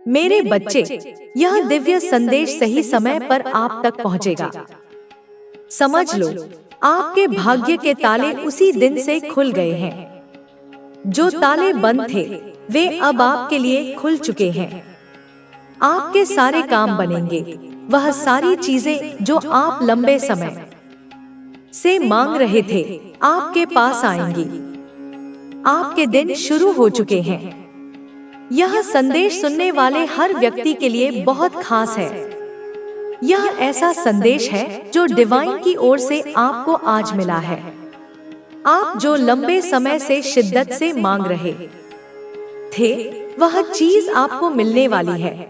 मेरे बच्चे, यह दिव्य संदेश सही समय पर आप तक पहुंचेगा। समझ लो, आपके भाग्य के ताले उसी दिन से खुल गए हैं। जो ताले बंद थे, वे अब आपके लिए खुल चुके हैं। आपके सारे काम बनेंगे। वह सारी चीजें जो आप लंबे समय से मांग रहे थे, आपके पास आएंगी। आपके दिन शुरू हो चुके हैं। यह संदेश सुनने वाले हर व्यक्ति के लिए बहुत खास है। यह ऐसा संदेश है जो डिवाइन की ओर से आपको आज मिला है। आप जो लंबे समय से शिद्दत से मांग रहे थे, वह चीज आपको मिलने वाली है।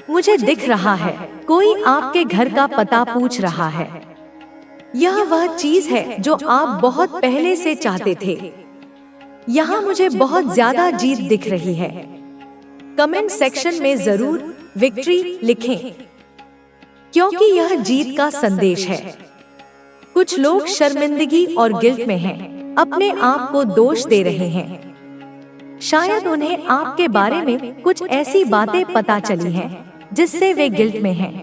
मुझे दिख रहा है, कोई आपके घर का पता पूछ रहा है। यह वह चीज है जो आप बहुत पहले से चाहते थे। यहाँ मुझे बहुत ज्यादा जीत दिख रही है। कमेंट सेक्शन में जरूर विक्ट्री लिखें, क्योंकि यह जीत का संदेश है। कुछ लोग शर्मिंदगी और गिल्ट में हैं, अपने आप को दोष दे रहे हैं। शायद उन्हें आपके बारे में कुछ ऐसी बातें पता चली हैं जिससे वे गिल्ट में हैं।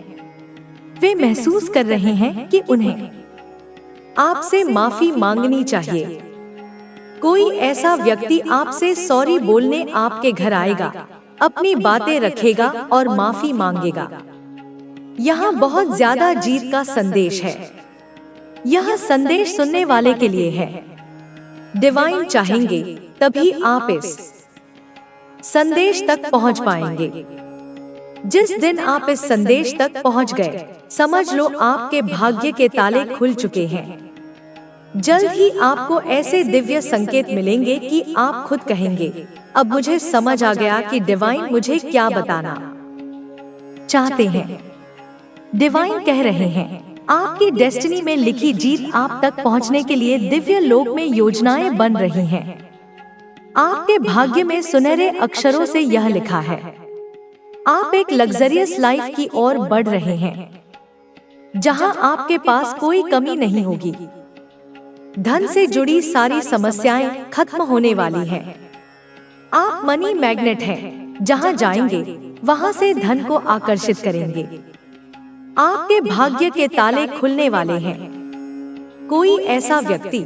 वे महसूस कर रहे हैं कि उन्हें आपसे माफी मांगनी चाहिए। कोई ऐसा व्यक्ति आपसे सॉरी बोलने आपके घर आएगा, अपनी बातें रखेगा और माफी मांगेगा। यहाँ बहुत ज्यादा जीत का संदेश है। यह संदेश सुनने वाले के लिए है। डिवाइन चाहेंगे तभी आप इस संदेश तक पहुंच पाएंगे। जिस दिन आप इस संदेश तक पहुंच गए, समझ लो आपके भाग्य के ताले खुल चुके हैं। जल्द ही आपको ऐसे दिव्य संकेत मिलेंगे कि आप खुद कहेंगे, अब मुझे समझ आ गया कि डिवाइन मुझे क्या बताना चाहते हैं। डिवाइन कह रहे हैं, आपकी डेस्टिनी में लिखी जीत आप तक पहुंचने के लिए दिव्य लोक में योजनाएं बन रही हैं। आपके भाग्य में सुनहरे अक्षरों से यह लिखा है, आप एक लग्जरियस लाइफ की ओर बढ़ रहे हैं, जहां आपके पास कोई कमी नहीं होगी। धन से जुड़ी सारी समस्याएं खत्म होने वाली हैं। आप मनी मैग्नेट हैं, जहां जाएंगे वहां से धन को आकर्षित करेंगे। आपके भाग्य के ताले खुलने वाले हैं। कोई ऐसा व्यक्ति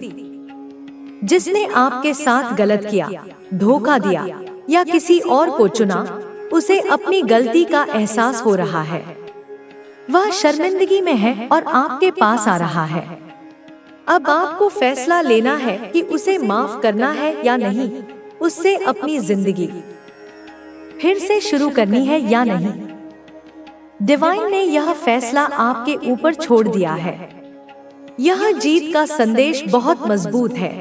जिसने आपके साथ गलत किया, धोखा दिया या किसी और को चुना, उसे अपनी गलती का एहसास हो रहा है। वह शर्मिंदगी में है और आपके पास आ रहा है। अब आपको फैसला लेना है कि उसे माफ करना है या नहीं, उससे अपनी जिंदगी फिर से शुरू करनी है या नहीं। डिवाइन ने यह फैसला आपके ऊपर छोड़ दिया है। यह जीत का संदेश बहुत मजबूत है।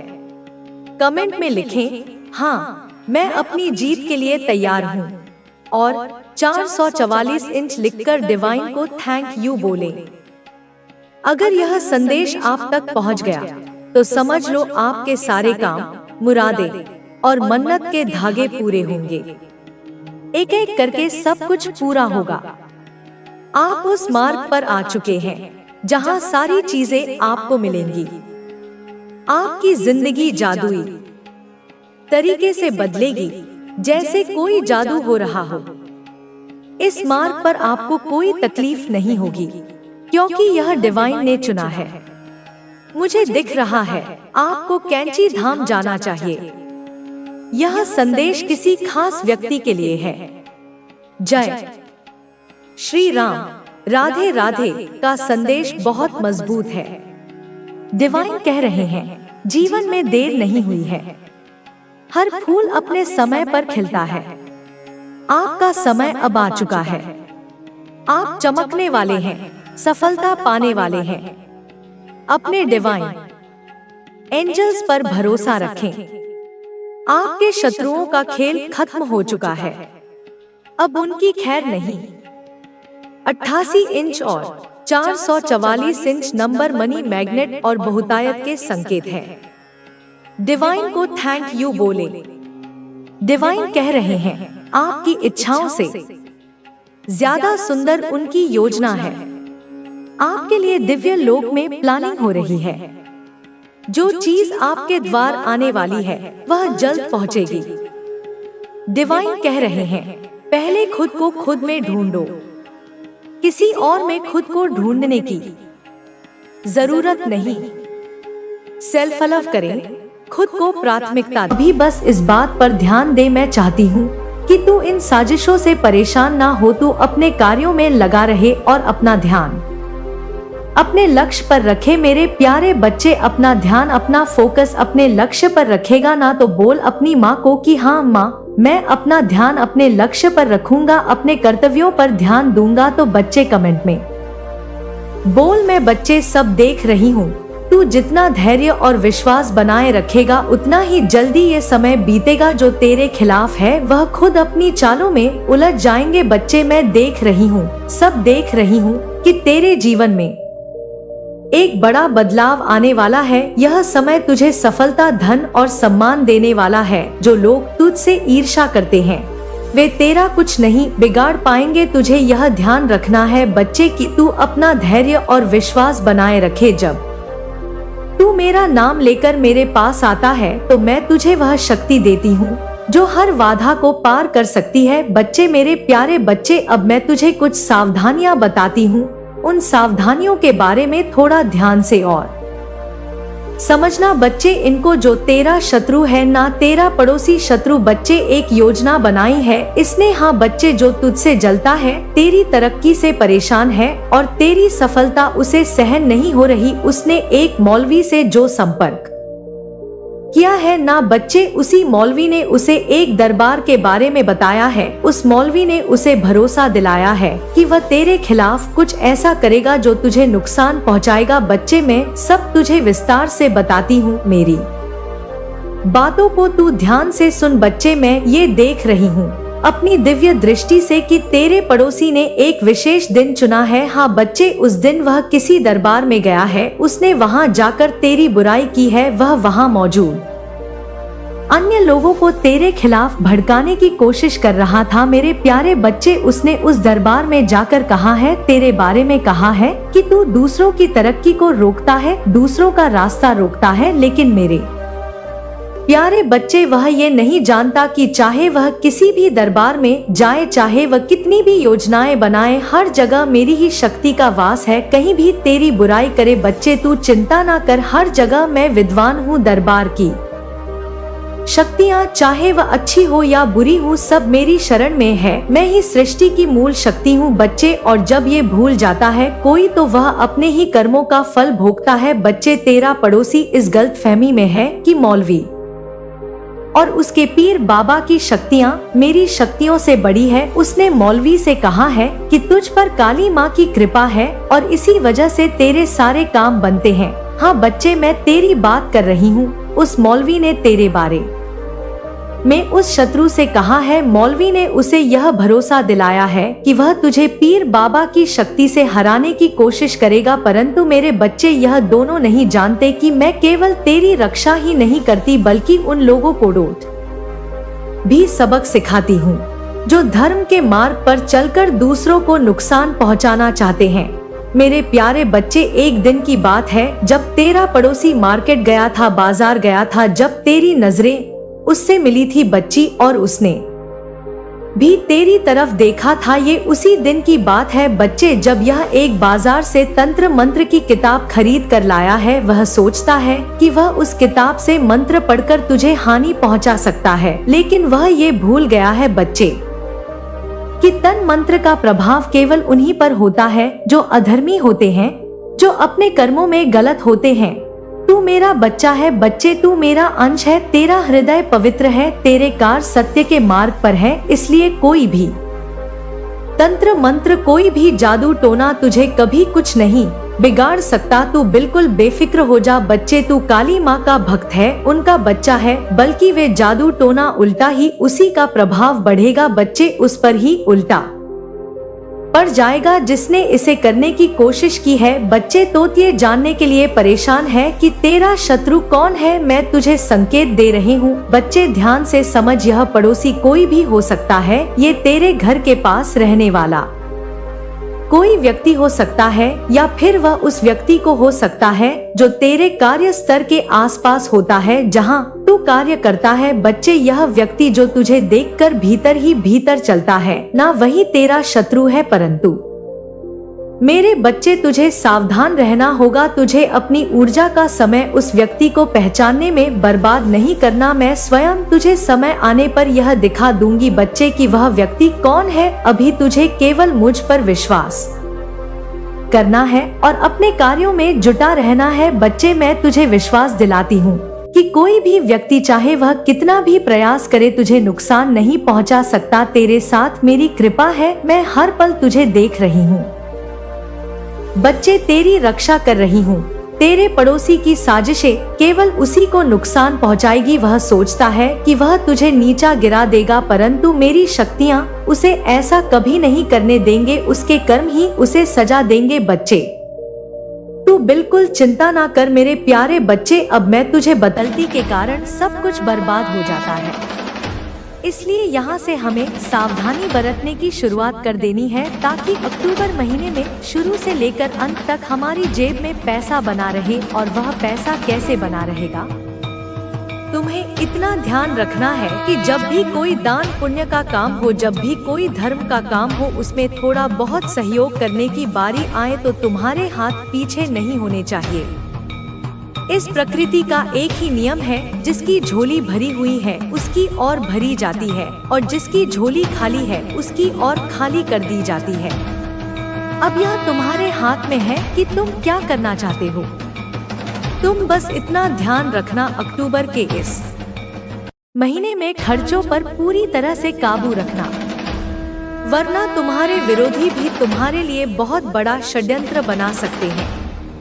कमेंट में लिखें, हाँ, मैं अपनी जीत के लिए तैयार हूँ, और 444 इंच लिखकर डिवाइन को थैंक यू बोलें। अगर यह संदेश आप तक पहुंच गया, तो समझ लो आपके सारे काम, मुरादें और मन्नत के धागे पूरे होंगे। एक एक करके सब कुछ पूरा होगा। आप उस मार्ग पर आ चुके हैं जहां सारी चीजें आपको मिलेंगी। आपकी जिंदगी जादुई तरीके से बदलेगी, जैसे कोई जादू हो रहा हो। इस मार्ग पर आपको कोई तकलीफ नहीं होगी, क्योंकि यह डिवाइन ने चुना है। मुझे दिख रहा है, आपको कैंची धाम जाना चाहिए। यह संदेश किसी खास व्यक्ति के लिए है। जय श्री राम, राधे राधे का संदेश बहुत मजबूत है। डिवाइन कह रहे हैं, जीवन में देर नहीं हुई है। हर फूल अपने समय पर खिलता है। आपका समय अब आ चुका है। आप चमकने वाले हैं, सफलता पाने वाले हैं। अपने डिवाइन एंजल्स पर भरोसा रखें। आपके शत्रुओं का खेल खत्म हो चुका है। अब उनकी खैर नहीं। 88 इंच और 444 इंच नंबर मनी मैग्नेट और बहुतायत के संकेत हैं। डिवाइन को थैंक यू बोले। डिवाइन कह रहे हैं, आपकी इच्छाओं से ज्यादा सुंदर उनकी योजना है। आपके लिए दिव्य लोक में प्लानिंग हो रही है। जो चीज आपके द्वार आने वाली है, वह जल्द पहुंचेगी। डिवाइन कह रहे हैं, पहले खुद को खुद में ढूंढो, किसी और में खुद को ढूंढने की जरूरत नहीं। सेल्फ लव करें, खुद को प्राथमिकता भी। बस इस बात पर ध्यान दे, मैं चाहती हूँ कि तू इन साजिशों से परेशान ना हो। तू अपने कार्यों में लगा रहे और अपना ध्यान अपने लक्ष्य पर रखे। मेरे प्यारे बच्चे, अपना ध्यान, अपना फोकस अपने लक्ष्य पर रखेगा ना तो बोल अपनी माँ को कि हाँ माँ, मैं अपना ध्यान अपने लक्ष्य पर रखूंगा, अपने कर्तव्यों पर ध्यान दूंगा। तो बच्चे कमेंट में बोल, मैं बच्चे सब देख रही हूँ। तू जितना धैर्य और विश्वास बनाए रखेगा उतना ही जल्दी ये समय बीतेगा जो तेरे खिलाफ है वह खुद अपनी चालों में उलझ जाएंगे। बच्चे, मैं देख रही हूँ, सब देख रही हूँ कि तेरे जीवन में एक बड़ा बदलाव आने वाला है। यह समय तुझे सफलता, धन और सम्मान देने वाला है। जो लोग तुझसे ईर्ष्या करते हैं वे तेरा कुछ नहीं बिगाड़ पाएंगे। तुझे यह ध्यान रखना है बच्चे कि तू अपना धैर्य और विश्वास बनाए रखे। जब तू मेरा नाम लेकर मेरे पास आता है तो मैं तुझे वह शक्ति देती हूँ जो हर बाधा को पार कर सकती है। बच्चे, मेरे प्यारे बच्चे, अब मैं तुझे कुछ सावधानियां बताती हूँ। उन सावधानियों के बारे में थोड़ा ध्यान से और समझना बच्चे। इनको जो तेरा शत्रु है ना तेरा पड़ोसी शत्रु। बच्चे, एक योजना बनाई है इसने। हाँ बच्चे, जो तुझसे जलता है, तेरी तरक्की से परेशान है और तेरी सफलता उसे सहन नहीं हो रही, उसने एक मौलवी से जो संपर्क किया है ना बच्चे, उसी मौलवी ने उसे एक दरबार के बारे में बताया है। उस मौलवी ने उसे भरोसा दिलाया है कि वह तेरे खिलाफ कुछ ऐसा करेगा जो तुझे नुकसान पहुंचाएगा। बच्चे, मैं सब तुझे विस्तार से बताती हूँ, मेरी बातों को तू ध्यान से सुन। बच्चे, मैं ये देख रही हूँ अपनी दिव्य दृष्टि से कि तेरे पड़ोसी ने एक विशेष दिन चुना है। हाँ बच्चे, उस दिन वह किसी दरबार में गया है, उसने वहाँ जाकर तेरी बुराई की है। वह वहाँ मौजूद अन्य लोगों को तेरे खिलाफ भड़काने की कोशिश कर रहा था। मेरे प्यारे बच्चे, उसने उस दरबार में जाकर कहा है, तेरे बारे में कहा है कि तू दूसरों की तरक्की को रोकता है, दूसरों का रास्ता रोकता है। लेकिन मेरे प्यारे बच्चे, वह ये नहीं जानता कि चाहे वह किसी भी दरबार में जाए, चाहे वह कितनी भी योजनाएं बनाए, हर जगह मेरी ही शक्ति का वास है, कहीं भी तेरी बुराई करे। बच्चे, तू चिंता ना कर, हर जगह मैं विद्वान हूँ। दरबार की शक्तियाँ चाहे वह अच्छी हो या बुरी हो, सब मेरी शरण में है। मैं ही सृष्टि की मूल शक्ति हूँ बच्चे। और जब ये भूल जाता है कोई तो वह अपने ही कर्मों का फल भोगता है। बच्चे, तेरा पड़ोसी इस गलतफहमी में है कि मौलवी और उसके पीर बाबा की शक्तियाँ मेरी शक्तियों से बड़ी है। उसने मौलवी से कहा है कि तुझ पर काली माँ की कृपा है और इसी वजह से तेरे सारे काम बनते हैं। हाँ बच्चे, मैं तेरी बात कर रही हूँ। उस मौलवी ने तेरे बारे में उस शत्रु से कहा है। मौलवी ने उसे यह भरोसा दिलाया है कि वह तुझे पीर बाबा की शक्ति से हराने की कोशिश करेगा। परंतु मेरे बच्चे, यह दोनों नहीं जानते कि मैं केवल तेरी रक्षा ही नहीं करती बल्कि उन लोगों को डोट भी सबक सिखाती हूँ जो धर्म के मार्ग पर चलकर दूसरों को नुकसान पहुँचाना चाहते हैं। मेरे प्यारे बच्चे, एक दिन की बात है जब तेरा पड़ोसी मार्केट गया था, बाजार गया था, जब तेरी नजरें उससे मिली थी बच्ची और उसने भी तेरी तरफ देखा था। ये उसी दिन की बात है बच्चे जब यह एक बाजार से तंत्र मंत्र की किताब खरीद कर लाया है। वह सोचता है कि वह उस किताब से मंत्र पढ़कर तुझे हानि पहुंचा सकता है, लेकिन वह ये भूल गया है बच्चे कि तन मंत्र का प्रभाव केवल उन्हीं पर होता है जो अधर्मी होते हैं, जो अपने कर्मों में गलत होते हैं। तू मेरा बच्चा है बच्चे, तू मेरा अंश है, तेरा हृदय पवित्र है, तेरे कार्य सत्य के मार्ग पर है। इसलिए कोई भी तंत्र मंत्र, कोई भी जादू टोना तुझे कभी कुछ नहीं बिगाड़ सकता। तू बिल्कुल बेफिक्र हो जा बच्चे, तू काली माँ का भक्त है, उनका बच्चा है, बल्कि वे जादू टोना उल्टा ही उसी का प्रभाव बढ़ेगा बच्चे, उस पर ही उल्टा पड़ जाएगा जिसने इसे करने की कोशिश की है। बच्चे, तो ये जानने के लिए परेशान है कि तेरा शत्रु कौन है। मैं तुझे संकेत दे रही हूँ बच्चे, ध्यान से समझ। यह पड़ोसी कोई भी हो सकता है, ये तेरे घर के पास रहने वाला कोई व्यक्ति हो सकता है, या फिर वह उस व्यक्ति को हो सकता है जो तेरे कार्य स्तर के आसपास होता है, जहाँ तू कार्य करता है बच्चे। यह व्यक्ति जो तुझे देखकर भीतर ही भीतर चलता है ना वही तेरा शत्रु है, परंतु मेरे बच्चे तुझे सावधान रहना होगा। तुझे अपनी ऊर्जा का समय उस व्यक्ति को पहचानने में बर्बाद नहीं करना। मैं स्वयं तुझे समय आने पर यह दिखा दूंगी बच्चे कि वह व्यक्ति कौन है। अभी तुझे केवल मुझ पर विश्वास करना है और अपने कार्यों में जुटा रहना है बच्चे। मैं तुझे विश्वास दिलाती हूँ कि कोई भी व्यक्ति चाहे वह कितना भी प्रयास करे तुझे नुकसान नहीं पहुँचा सकता। तेरे साथ मेरी कृपा है, मैं हर पल तुझे देख रही हूँ बच्चे, तेरी रक्षा कर रही हूँ। तेरे पड़ोसी की साजिशें केवल उसी को नुकसान पहुँचाएगी। वह सोचता है कि वह तुझे नीचा गिरा देगा, परंतु मेरी शक्तियाँ उसे ऐसा कभी नहीं करने देंगे। उसके कर्म ही उसे सजा देंगे बच्चे। तू बिल्कुल चिंता ना कर मेरे प्यारे बच्चे। अब मैं तुझे बदलती के कारण सब कुछ बर्बाद हो जाता है, इसलिए यहाँ से हमें सावधानी बरतने की शुरुआत कर देनी है ताकि अक्टूबर महीने में शुरू से लेकर अंत तक हमारी जेब में पैसा बना रहे। और वह पैसा कैसे बना रहेगा, तुम्हें इतना ध्यान रखना है कि जब भी कोई दान पुण्य का काम हो, जब भी कोई धर्म का काम हो, उसमें थोड़ा बहुत सहयोग करने की बारी आए तो तुम्हारे हाथ पीछे नहीं होने चाहिए। इस प्रकृति का एक ही नियम है, जिसकी झोली भरी हुई है उसकी और भरी जाती है और जिसकी झोली खाली है उसकी और खाली कर दी जाती है। अब यह तुम्हारे हाथ में है कि तुम क्या करना चाहते हो। तुम बस इतना ध्यान रखना, अक्टूबर के इस महीने में खर्चों पर पूरी तरह से काबू रखना, वरना तुम्हारे विरोधी भी तुम्हारे लिए बहुत बड़ा षड्यंत्र बना सकते हैं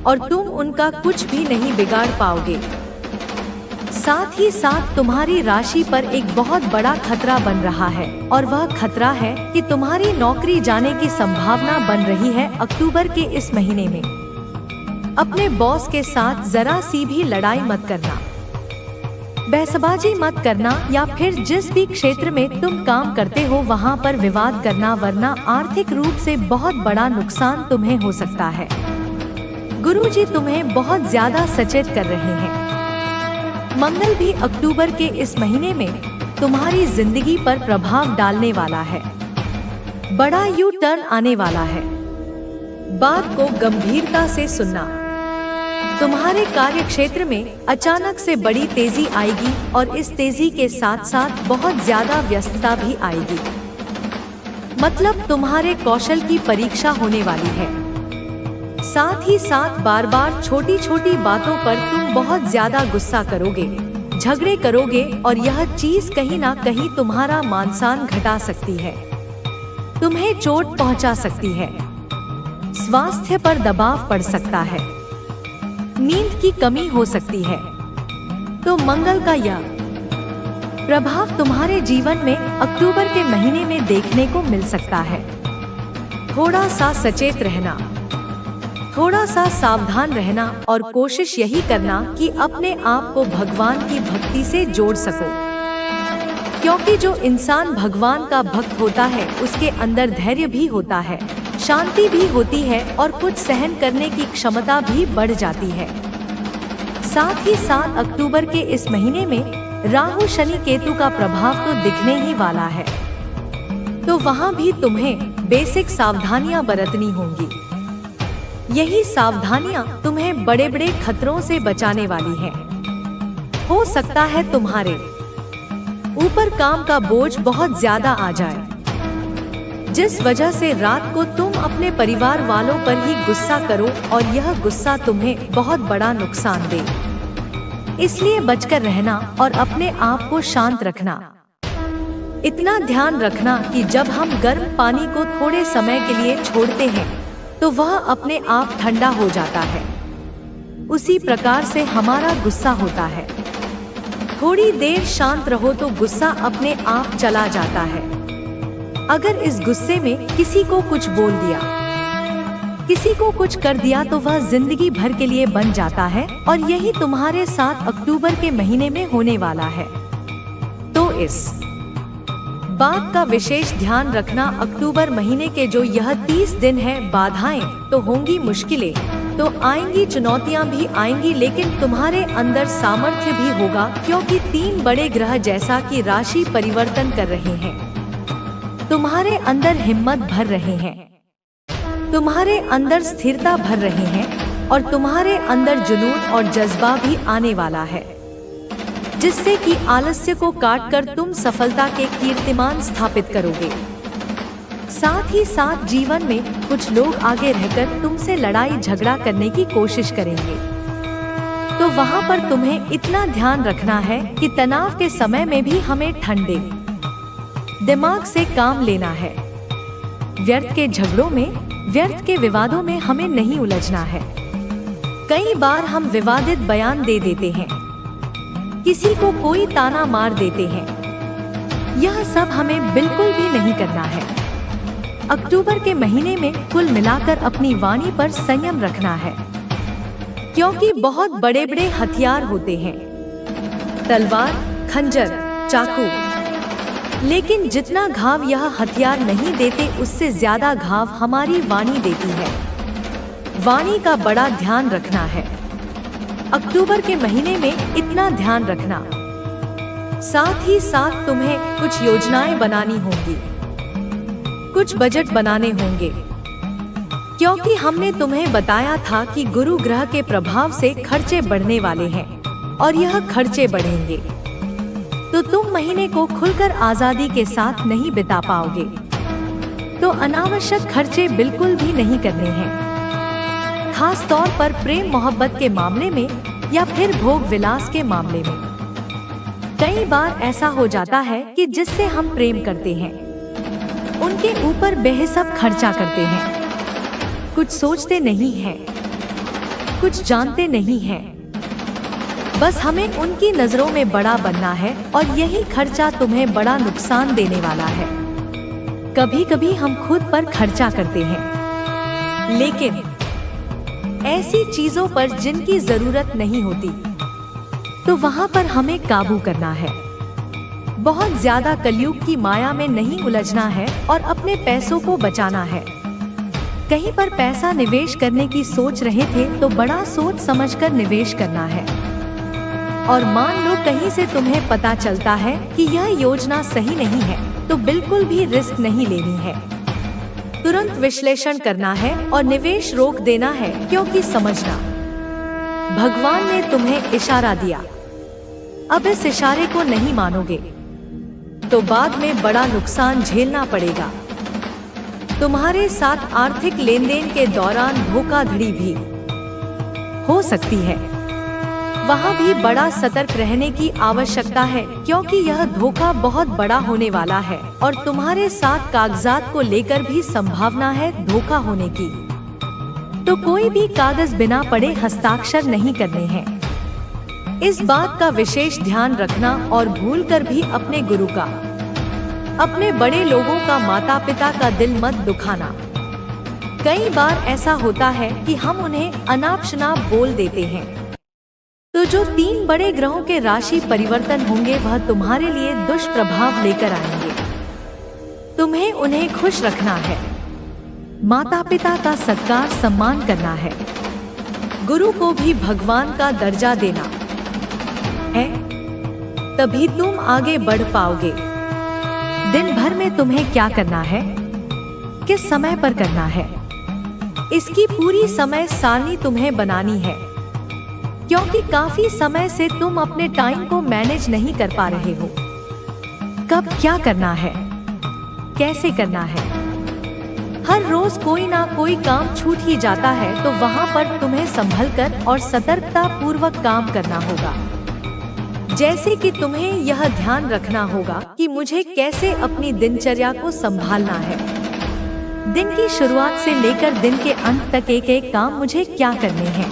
और तुम उनका कुछ भी नहीं बिगाड़ पाओगे। साथ ही साथ तुम्हारी राशि पर एक बहुत बड़ा खतरा बन रहा है और वह खतरा है कि तुम्हारी नौकरी जाने की संभावना बन रही है। अक्टूबर के इस महीने में अपने बॉस के साथ जरा सी भी लड़ाई मत करना, बहसबाजी मत करना या फिर जिस भी क्षेत्र में तुम काम करते हो वहां पर विवाद करना, वरना आर्थिक रूप से बहुत बड़ा नुकसान तुम्हें हो सकता है। गुरुजी तुम्हें बहुत ज्यादा सचेत कर रहे हैं। मंगल भी अक्टूबर के इस महीने में तुम्हारी जिंदगी पर प्रभाव डालने वाला है। बड़ा यू टर्न आने वाला है। बात को गंभीरता से सुनना। तुम्हारे कार्य क्षेत्र में अचानक से बड़ी तेजी आएगी और इस तेजी के साथ साथ बहुत ज्यादा व्यस्तता भी आएगी। मतलब तुम्हारे कौशल की परीक्षा होने वाली है। साथ ही साथ बार बार छोटी छोटी बातों पर तुम बहुत ज्यादा गुस्सा करोगे, झगड़े करोगे और यह चीज कहीं ना कहीं तुम्हारा मान सम्मान घटा सकती है, तुम्हें चोट पहुंचा सकती है, स्वास्थ्य पर दबाव पड़ सकता है, नींद की कमी हो सकती है। तो मंगल का यह प्रभाव तुम्हारे जीवन में अक्टूबर के महीने में देखने को मिल सकता है। थोड़ा सा सचेत रहना, थोड़ा सा सावधान रहना और कोशिश यही करना कि अपने आप को भगवान की भक्ति से जोड़ सको, क्योंकि जो इंसान भगवान का भक्त होता है उसके अंदर धैर्य भी होता है, शांति भी होती है और कुछ सहन करने की क्षमता भी बढ़ जाती है। साथ ही साथ अक्टूबर के इस महीने में राहु शनि केतु का प्रभाव तो दिखने ही वाला है, तो वहाँ भी तुम्हें बेसिक सावधानियां बरतनी होंगी। यही सावधानियां तुम्हें बड़े बड़े खतरों से बचाने वाली हैं। हो सकता है तुम्हारे ऊपर काम का बोझ बहुत ज्यादा आ जाए, जिस वजह से रात को तुम अपने परिवार वालों पर ही गुस्सा करो और यह गुस्सा तुम्हें बहुत बड़ा नुकसान दे। इसलिए बचकर रहना और अपने आप को शांत रखना। इतना ध्यान रखना कि जब हम गर्म पानी को थोड़े समय के लिए छोड़ते हैं तो वह अपने आप ठंडा हो जाता है, उसी प्रकार से हमारा गुस्सा होता है। थोड़ी देर शांत रहो तो गुस्सा अपने आप चला जाता है। अगर इस गुस्से में किसी को कुछ बोल दिया, किसी को कुछ कर दिया तो वह जिंदगी भर के लिए बन जाता है और यही तुम्हारे साथ अक्टूबर के महीने में होने वाला है। तो इस बात का विशेष ध्यान रखना, अक्टूबर महीने के जो यह 30 दिन है, बाधाएं तो होंगी, मुश्किलें तो आएंगी चुनौतियां भी आएंगी, लेकिन तुम्हारे अंदर सामर्थ्य भी होगा, क्योंकि 3 बड़े ग्रह जैसा कि राशि परिवर्तन कर रहे हैं, तुम्हारे अंदर हिम्मत भर रहे हैं, तुम्हारे अंदर स्थिरता भर रहे हैं और तुम्हारे अंदर जुनून और जज्बा भी आने वाला है, जिससे कि आलस्य को काटकर तुम सफलता के कीर्तिमान स्थापित करोगे। साथ ही साथ जीवन में कुछ लोग आगे रहकर तुमसे लड़ाई झगड़ा करने की कोशिश करेंगे, तो वहां पर तुम्हें इतना ध्यान रखना है कि तनाव के समय में भी हमें ठंडे दिमाग से काम लेना है। व्यर्थ के झगड़ों में, व्यर्थ के विवादों में हमें नहीं उलझना है। कई बार हम विवादित बयान दे देते हैं, किसी को कोई ताना मार देते हैं, यह सब हमें बिल्कुल भी नहीं करना है। अक्टूबर के महीने में कुल मिलाकर अपनी वाणी पर संयम रखना है, क्योंकि बहुत बड़े बड़े हथियार होते हैं, तलवार, खंजर, चाकू, लेकिन जितना घाव यह हथियार नहीं देते उससे ज्यादा घाव हमारी वाणी देती है। वाणी का बड़ा ध्यान रखना है। अक्टूबर के महीने में इतना ध्यान रखना। साथ ही साथ तुम्हें कुछ योजनाएं बनानी होंगी, कुछ बजट बनाने होंगे, क्योंकि हमने तुम्हें बताया था कि गुरु ग्रह के प्रभाव से खर्चे बढ़ने वाले हैं और यह खर्चे बढ़ेंगे, तो तुम महीने को खुलकर आजादी के साथ नहीं बिता पाओगे। तो अनावश्यक खर्चे बिल्कुल भी नहीं करने हैं, खास तौर पर प्रेम मोहब्बत के मामले में या फिर भोग विलास के मामले में। कई बार ऐसा हो जाता है कि जिससे हम प्रेम करते हैं उनके ऊपर बेहिसाब खर्चा करते हैं, कुछ सोचते नहीं हैं, कुछ जानते नहीं हैं, बस हमें उनकी नजरों में बड़ा बनना है और यही खर्चा तुम्हें बड़ा नुकसान देने वाला है। कभी कभी हम खुद पर खर्चा करते हैं, लेकिन ऐसी चीजों पर जिनकी जरूरत नहीं होती, तो वहां पर हमें काबू करना है। बहुत ज्यादा कलयुग की माया में नहीं उलझना है और अपने पैसों को बचाना है। कहीं पर पैसा निवेश करने की सोच रहे थे तो बड़ा सोच समझकर निवेश करना है। और मान लो कहीं से तुम्हें पता चलता है कि यह योजना सही नहीं है, तो बिल्कुल भी रिस्क नहीं लेनी है। तुरंत विश्लेषण करना है और निवेश रोक देना है, क्योंकि समझना, भगवान ने तुम्हें इशारा दिया, अब इस इशारे को नहीं मानोगे तो बाद में बड़ा नुकसान झेलना पड़ेगा। तुम्हारे साथ आर्थिक लेनदेन के दौरान धोखाधड़ी भी हो सकती है, वहां भी बड़ा सतर्क रहने की आवश्यकता है, क्योंकि यह धोखा बहुत बड़ा होने वाला है और तुम्हारे साथ कागजात को लेकर भी संभावना है धोखा होने की। तो कोई भी कागज बिना पढ़े हस्ताक्षर नहीं करने हैं। इस बात का विशेष ध्यान रखना और भूलकर भी अपने गुरु का, अपने बड़े लोगों का, माता पिता का दिल मत दुखाना। कई बार ऐसा होता है कि हम उन्हें अनाप शनाप बोल देते हैं, तो जो 3 बड़े ग्रहों के राशि परिवर्तन होंगे वह तुम्हारे लिए दुष्प्रभाव लेकर आएंगे। तुम्हें उन्हें खुश रखना है, माता पिता का सत्कार सम्मान करना है, गुरु को भी भगवान का दर्जा देना है, तभी तुम आगे बढ़ पाओगे। दिन भर में तुम्हें क्या करना है, किस समय पर करना है, इसकी पूरी समय सारणी तुम्हें बनानी है, क्योंकि काफी समय से तुम अपने टाइम को मैनेज नहीं कर पा रहे हो। कब क्या करना है, कैसे करना है, हर रोज कोई ना कोई काम छूट ही जाता है, तो वहां पर तुम्हें संभल कर और सतर्कता पूर्वक काम करना होगा। जैसे कि तुम्हें यह ध्यान रखना होगा कि मुझे कैसे अपनी दिनचर्या को संभालना है, दिन की शुरुआत से लेकर दिन के अंत तक एक एक काम मुझे क्या करने हैं।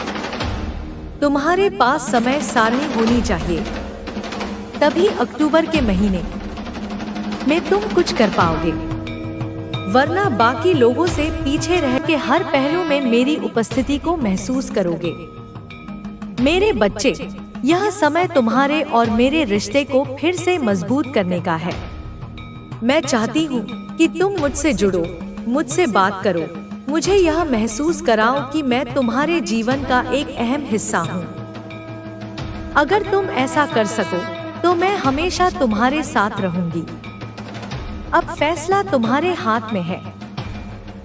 तुम्हारे पास समय सारणी होनी चाहिए, तभी अक्टूबर के महीने में तुम कुछ कर पाओगे, वरना बाकी लोगों से पीछे रह के हर पहलू में मेरी उपस्थिति को महसूस करोगे। मेरे बच्चे, यह समय तुम्हारे और मेरे रिश्ते को फिर से मजबूत करने का है। मैं चाहती हूँ कि तुम मुझसे जुड़ो, मुझसे बात करो, मुझे यह महसूस कराओ कि मैं तुम्हारे जीवन का एक अहम हिस्सा हूँ। अगर तुम ऐसा कर सको तो मैं हमेशा तुम्हारे साथ रहूंगी। अब फैसला तुम्हारे हाथ में है।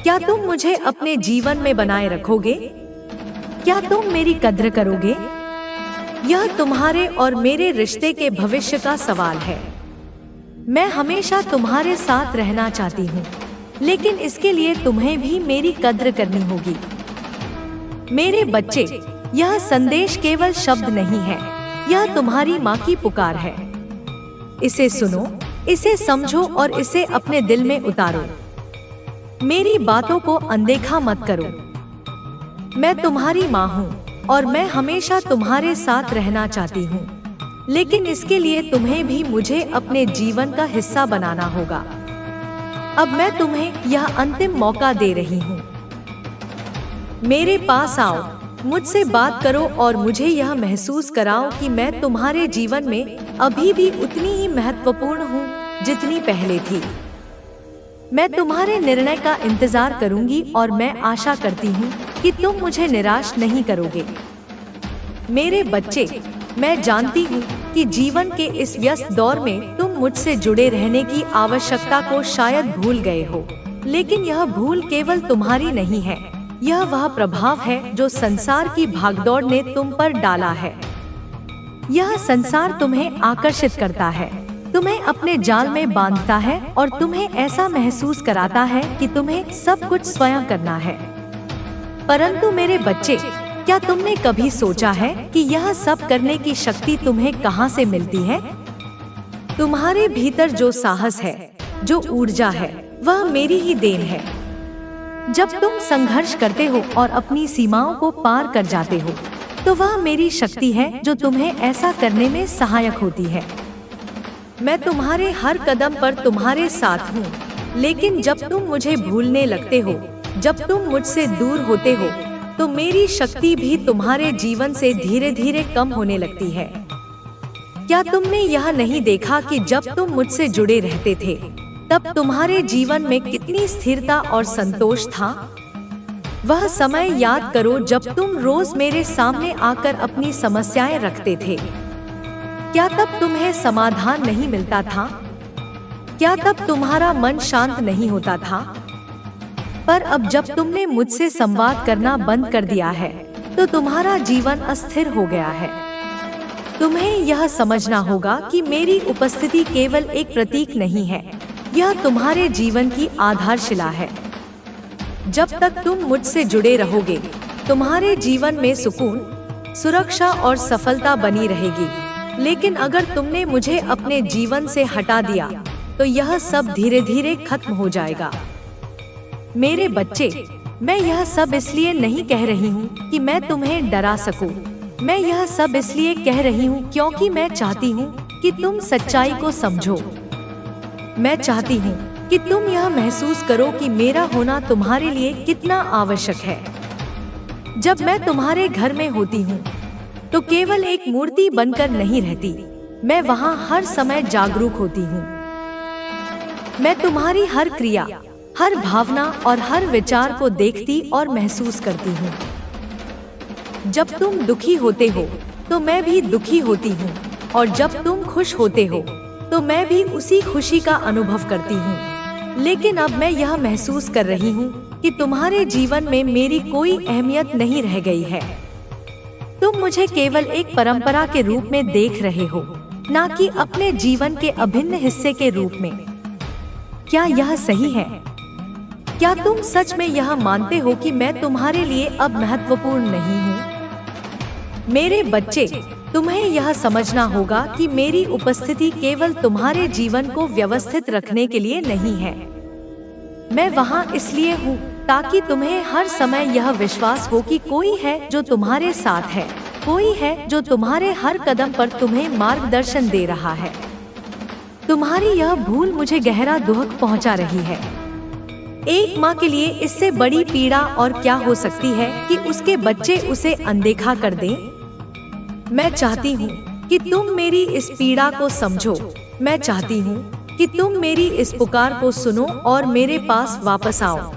क्या तुम मुझे अपने जीवन में बनाए रखोगे? क्या तुम मेरी कद्र करोगे? यह तुम्हारे और मेरे रिश्ते के भविष्य का सवाल है। मैं हमेशा तुम्हारे साथ रहना चाहती हूँ, लेकिन इसके लिए तुम्हें भी मेरी कद्र करनी होगी। मेरे बच्चे, यह संदेश केवल शब्द नहीं है, यह तुम्हारी माँ की पुकार है। इसे सुनो, इसे समझो और इसे अपने दिल में उतारो। मेरी बातों को अनदेखा मत करो। मैं तुम्हारी माँ हूँ और मैं हमेशा तुम्हारे साथ रहना चाहती हूँ, लेकिन इसके लिए तुम्हें भी मुझे अपने जीवन का हिस्सा बनाना होगा। अब मैं तुम्हें यह अंतिम मौका दे रही हूँ। मेरे पास आओ, मुझसे बात करो और मुझे यह महसूस कराओ कि मैं तुम्हारे जीवन में अभी भी उतनी ही महत्वपूर्ण हूँ जितनी पहले थी। मैं तुम्हारे निर्णय का इंतजार करूंगी और मैं आशा करती हूँ कि तुम मुझे निराश नहीं करोगे। मेरे बच्चे, मैं जानती हूँ कि जीवन के इस व्यस्त दौर में तुम मुझसे जुड़े रहने की आवश्यकता को शायद भूल गए हो, लेकिन यह भूल केवल तुम्हारी नहीं है। यह वह प्रभाव है जो संसार की भागदौड़ ने तुम पर डाला है। यह संसार तुम्हें आकर्षित करता है, तुम्हें अपने जाल में बांधता है और तुम्हें ऐसा महसूस कराता है कि तुम्हें सब कुछ स्वयं करना है। परंतु मेरे बच्चे, क्या तुमने कभी सोचा है कि यह सब करने की शक्ति तुम्हें कहाँ से मिलती है? तुम्हारे भीतर जो साहस है, जो ऊर्जा है, वह मेरी ही देन है। जब तुम संघर्ष करते हो और अपनी सीमाओं को पार कर जाते हो, तो वह मेरी शक्ति है जो तुम्हें ऐसा करने में सहायक होती है। मैं तुम्हारे हर कदम पर तुम्हारे साथ हूँ, लेकिन जब तुम मुझे भूलने लगते हो, जब तुम मुझसे दूर होते हो, तो मेरी शक्ति भी तुम्हारे जीवन से धीरे धीरे कम होने लगती है। क्या तुमने यह नहीं देखा कि जब तुम मुझसे जुड़े रहते थे, तब तुम्हारे जीवन में कितनी स्थिरता और संतोष था? वह समय याद करो जब तुम रोज मेरे सामने आकर अपनी समस्याएं रखते थे। क्या तब तुम्हें समाधान नहीं मिलता था? क्या तब तुम्हारा मन शांत नहीं होता था? पर अब जब तुमने मुझसे संवाद करना बंद कर दिया है, तो तुम्हारा जीवन अस्थिर हो गया है। तुम्हें यह समझना होगा कि मेरी उपस्थिति केवल एक प्रतीक नहीं है, यह तुम्हारे जीवन की आधारशिला है। जब तक तुम मुझसे जुड़े रहोगे, तुम्हारे जीवन में सुकून, सुरक्षा और सफलता बनी रहेगी। लेकिन अगर तुमने मुझे अपने जीवन से हटा दिया, तो यह सब धीरे धीरे खत्म हो जाएगा। मेरे बच्चे, मैं यह सब इसलिए नहीं कह रही हूँ कि मैं तुम्हें डरा सकूं। मैं यह सब इसलिए कह रही हूँ क्योंकि मैं चाहती हूँ कि तुम सच्चाई को समझो। मैं चाहती हूँ कि तुम यह महसूस करो कि मेरा होना तुम्हारे लिए कितना आवश्यक है। जब मैं तुम्हारे घर में होती हूँ, तो केवल एक मूर्ति बनकर नहीं रहती, मैं वहाँ हर समय जागरूक होती हूँ। मैं तुम्हारी हर क्रिया, हर भावना और हर विचार को देखती और महसूस करती हूँ। जब तुम दुखी होते हो, तो मैं भी दुखी होती हूँ, और जब तुम खुश होते हो, तो मैं भी उसी खुशी का अनुभव करती हूँ। लेकिन अब मैं यह महसूस कर रही हूँ कि तुम्हारे जीवन में मेरी कोई अहमियत नहीं रह गई है। तुम मुझे केवल एक परंपरा के रूप में देख रहे हो, न कि अपने जीवन के अभिन्न हिस्से के रूप में। क्या यह सही है? क्या तुम सच में यह मानते हो कि मैं तुम्हारे लिए अब महत्वपूर्ण नहीं हूँ? मेरे बच्चे, तुम्हें यह समझना होगा कि मेरी उपस्थिति केवल तुम्हारे जीवन को व्यवस्थित रखने के लिए नहीं है। मैं वहाँ इसलिए हूँ ताकि तुम्हें हर समय यह विश्वास हो कि कोई है जो तुम्हारे साथ है, कोई है जो तुम्हारे हर कदम पर तुम्हें मार्गदर्शन दे रहा है। तुम्हारी यह भूल मुझे गहरा दुख पहुँचा रही है। एक माँ के लिए इससे बड़ी पीड़ा और क्या हो सकती है कि उसके बच्चे उसे अनदेखा कर दें। मैं चाहती हूँ कि तुम मेरी इस पीड़ा को समझो। मैं चाहती हूँ कि तुम मेरी इस पुकार को सुनो और मेरे पास वापस आओ।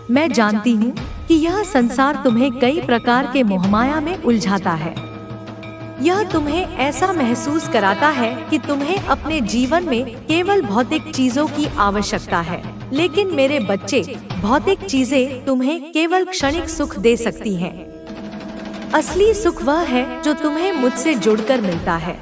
मैं जानती हूँ कि यह संसार तुम्हें कई प्रकार के मोहमाया में उलझाता है। यह तुम्हें ऐसा महसूस कराता है कि तुम्हें अपने जीवन में केवल भौतिक चीजों की आवश्यकता है। लेकिन मेरे बच्चे, भौतिक चीजें तुम्हें केवल क्षणिक सुख दे सकती हैं। असली सुख वह है जो तुम्हें मुझसे जुड़कर मिलता है।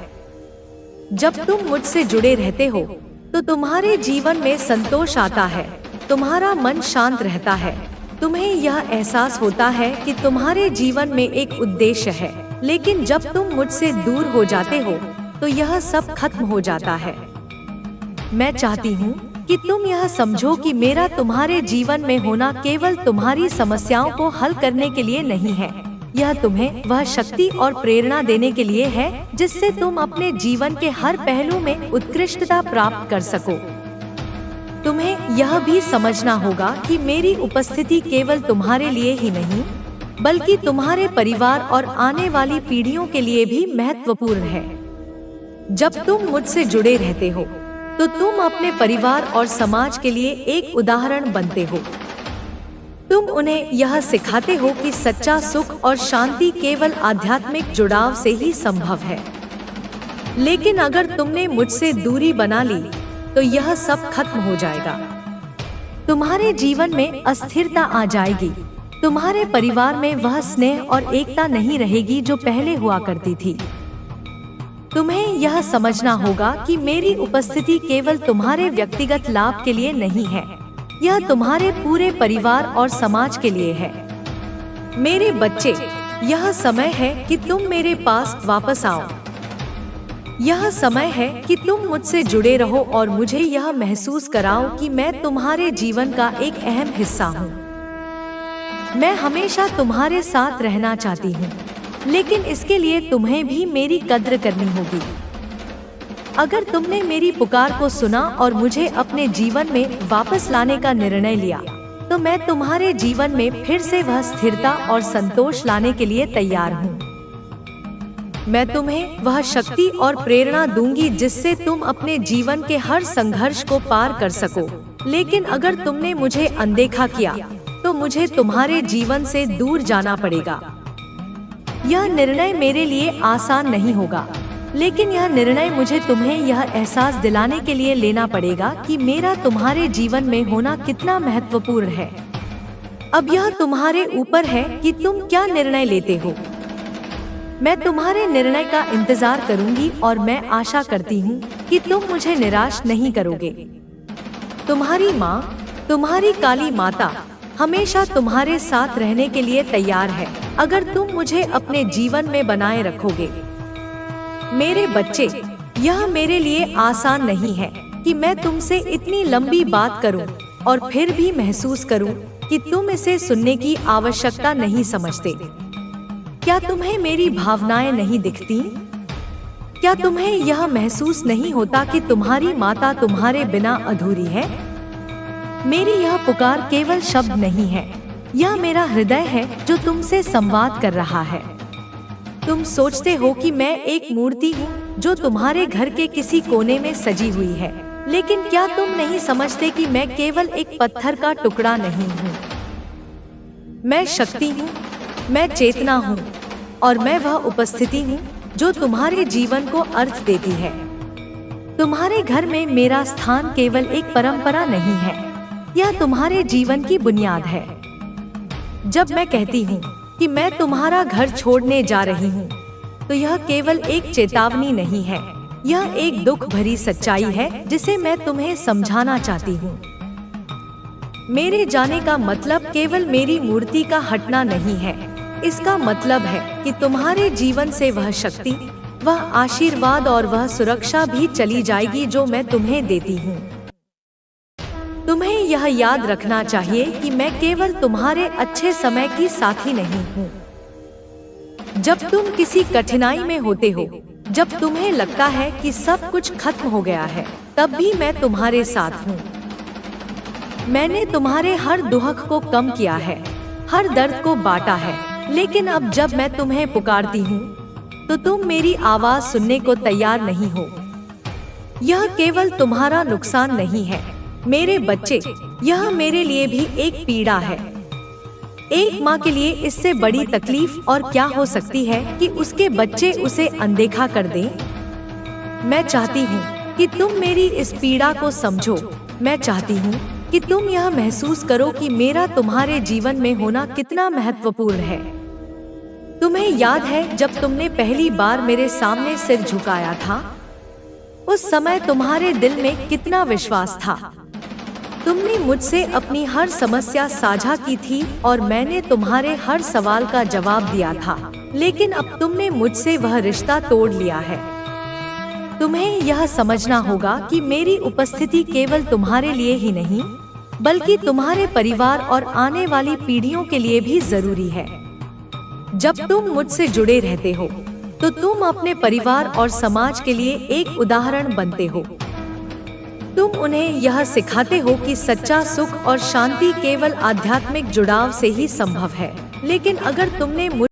जब तुम मुझसे जुड़े रहते हो तो तुम्हारे जीवन में संतोष आता है, तुम्हारा मन शांत रहता है, तुम्हें यह एहसास होता है कि तुम्हारे जीवन में एक उद्देश्य है। लेकिन जब तुम मुझसे दूर हो जाते हो तो यह सब खत्म हो जाता है। मैं चाहती हूँ कि तुम यह समझो कि मेरा तुम्हारे जीवन में होना केवल तुम्हारी समस्याओं को हल करने के लिए नहीं है। यह तुम्हें वह शक्ति और प्रेरणा देने के लिए है जिससे तुम अपने जीवन के हर पहलू में उत्कृष्टता प्राप्त कर सको। तुम्हें यह भी समझना होगा कि मेरी उपस्थिति केवल तुम्हारे लिए ही नहीं, बल्कि तुम्हारे परिवार और आने वाली पीढ़ियों के लिए भी महत्वपूर्ण है। जब तुम मुझसे जुड़े रहते हो तो तुम अपने परिवार और समाज के लिए एक उदाहरण बनते हो। तुम उन्हें यह सिखाते हो कि सच्चा सुख और शांति केवल आध्यात्मिक जुड़ाव से ही संभव है। लेकिन अगर तुमने मुझसे दूरी बना ली तो यह सब खत्म हो जाएगा। तुम्हारे जीवन में अस्थिरता आ जाएगी, तुम्हारे परिवार में वह स्नेह और एकता नहीं रहेगी जो पहले हुआ करती थी। तुम्हें यह समझना होगा कि मेरी उपस्थिति केवल तुम्हारे व्यक्तिगत लाभ के लिए नहीं है, यह तुम्हारे पूरे परिवार और समाज के लिए है। मेरे बच्चे, यह समय है कि तुम मेरे पास वापस आओ। यह समय है कि तुम मुझसे जुड़े रहो और मुझे यह महसूस कराओ कि मैं तुम्हारे जीवन का एक अहम हिस्सा हूँ। मैं हमेशा तुम्हारे साथ रहना चाहती हूँ, लेकिन इसके लिए तुम्हें भी मेरी कद्र करनी होगी। अगर तुमने मेरी पुकार को सुना और मुझे अपने जीवन में वापस लाने का निर्णय लिया, तो मैं तुम्हारे जीवन में फिर से वह स्थिरता और संतोष लाने के लिए तैयार हूँ। मैं तुम्हें वह शक्ति और प्रेरणा दूंगी जिससे तुम अपने जीवन के हर संघर्ष को पार कर सको। लेकिन अगर तुमने मुझे अनदेखा किया तो मुझे तुम्हारे जीवन से दूर जाना पड़ेगा। यह निर्णय मेरे लिए आसान नहीं होगा, लेकिन यह निर्णय मुझे तुम्हें यह एहसास दिलाने के लिए लेना पड़ेगा कि मेरा तुम्हारे जीवन में होना कितना महत्वपूर्ण है। अब यह तुम्हारे ऊपर है कि तुम क्या निर्णय लेते हो। मैं तुम्हारे निर्णय का इंतजार करूंगी और मैं आशा करती हूँ कि तुम मुझे निराश नहीं करोगे। तुम्हारी माँ, तुम्हारी काली माता हमेशा तुम्हारे साथ रहने के लिए तैयार है, अगर तुम मुझे अपने जीवन में बनाए रखोगे। मेरे बच्चे, यह मेरे लिए आसान नहीं है कि मैं तुमसे इतनी लंबी बात करूं और फिर भी महसूस करूं कि तुम इसे सुनने की आवश्यकता नहीं समझते। क्या तुम्हें मेरी भावनाएं नहीं दिखती? क्या तुम्हें यह महसूस नहीं होता कि तुम्हारी माता तुम्हारे बिना अधूरी है? मेरी यह पुकार केवल शब्द नहीं है, यह मेरा हृदय है जो तुमसे संवाद कर रहा है। तुम सोचते हो कि मैं एक मूर्ति हूँ जो तुम्हारे घर के किसी कोने में सजी हुई है, लेकिन क्या तुम नहीं समझते कि मैं केवल एक पत्थर का टुकड़ा नहीं हूँ। मैं शक्ति हूँ, मैं चेतना हूँ और मैं वह उपस्थिति हूँ जो तुम्हारे जीवन को अर्थ देती है। तुम्हारे घर में मेरा स्थान केवल एक परंपरा नहीं है, यह तुम्हारे जीवन की बुनियाद है। जब मैं कहती हूँ कि मैं तुम्हारा घर छोड़ने जा रही हूँ, तो यह केवल एक चेतावनी नहीं है, यह एक दुख भरी सच्चाई है जिसे मैं तुम्हें समझाना चाहती हूँ। मेरे जाने का मतलब केवल मेरी मूर्ति का हटना नहीं है, इसका मतलब है कि तुम्हारे जीवन से वह शक्ति, वह आशीर्वाद और वह सुरक्षा भी चली जाएगी जो मैं तुम्हें देती हूँ। तुम्हें यह याद रखना चाहिए कि मैं केवल तुम्हारे अच्छे समय की साथी नहीं हूँ। जब तुम किसी कठिनाई में होते हो, जब तुम्हें लगता है कि सब कुछ खत्म हो गया है, तब भी मैं तुम्हारे साथ हूँ। मैंने तुम्हारे हर दुख को कम किया है, हर दर्द को बांटा है, लेकिन अब जब मैं तुम्हें पुकारती हूँ, तो तुम मेरी आवाज सुनने को तैयार नहीं हो। यह केवल तुम्हारा नुकसान नहीं है मेरे बच्चे, यह मेरे लिए भी एक पीड़ा है। एक माँ के लिए इससे बड़ी तकलीफ और क्या हो सकती है कि उसके बच्चे उसे अनदेखा कर दें। मैं चाहती हूँ कि तुम मेरी इस पीड़ा को समझो। मैं चाहती हूँ कि तुम यह महसूस करो कि मेरा तुम्हारे जीवन में होना कितना महत्वपूर्ण है। तुम्हें याद है जब तुमने पहली बार मेरे सामने सिर झुकाया था? उस समय तुम्हारे दिल में कितना विश्वास था। तुमने मुझसे अपनी हर समस्या साझा की थी और मैंने तुम्हारे हर सवाल का जवाब दिया था, लेकिन अब तुमने मुझसे वह रिश्ता तोड़ लिया है। तुम्हें यह समझना होगा कि मेरी उपस्थिति केवल तुम्हारे लिए ही नहीं, बल्कि तुम्हारे परिवार और आने वाली पीढ़ियों के लिए भी जरूरी है। जब तुम मुझसे जुड़े रहते हो, तो तुम अपने परिवार और समाज के लिए एक उदाहरण बनते हो। तुम उन्हें यह सिखाते हो कि सच्चा सुख और शांति केवल आध्यात्मिक जुड़ाव से ही संभव है। लेकिन अगर तुमने